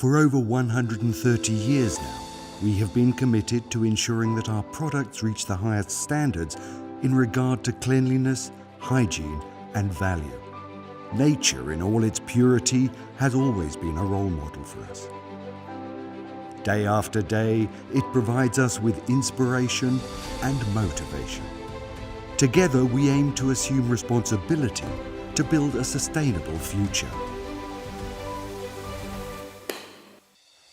For over 130 years now, we have been committed to ensuring that our products reach the highest standards in regard to cleanliness, hygiene, and value. Nature in all its purity has always been a role model for us. Day after day, it provides us with inspiration and motivation. Together, we aim to assume responsibility to build a sustainable future.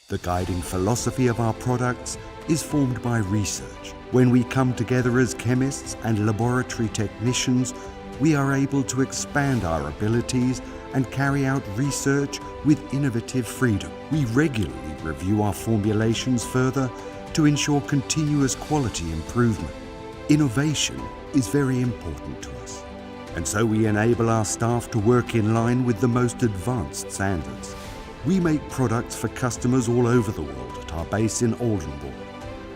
The guiding philosophy of our products is formed by research. When we come together as chemists and laboratory technicians, we are able to expand our abilities and carry out research with innovative freedom. We regularly review our formulations further to ensure continuous quality improvement. Innovation is very important to us, and so we enable our staff to work in line with the most advanced standards. We make products for customers all over the world at our base in Oldenburg,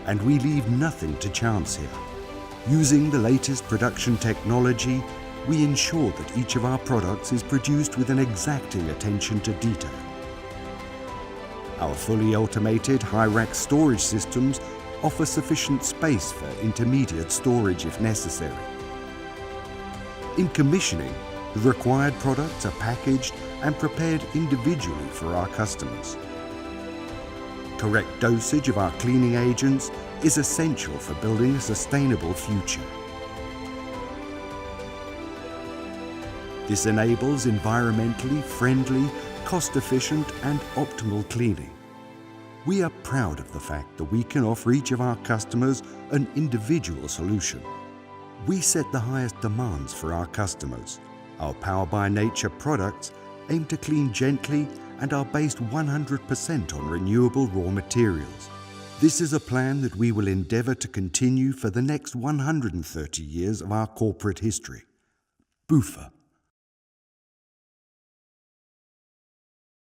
and we leave nothing to chance here. Using the latest production technology, we ensure that each of our products is produced with an exacting attention to detail. Our fully automated high-rack storage systems offer sufficient space for intermediate storage if necessary. In commissioning, the required products are packaged and prepared individually for our customers. Correct dosage of our cleaning agents is essential for building a sustainable future. This enables environmentally friendly, cost-efficient and optimal cleaning. We are proud of the fact that we can offer each of our customers an individual solution. We set the highest demands for our customers. Our Power by Nature products aim to clean gently and are based 100% on renewable raw materials. This is a plan that we will endeavour to continue for the next 130 years of our corporate history. BÜFA.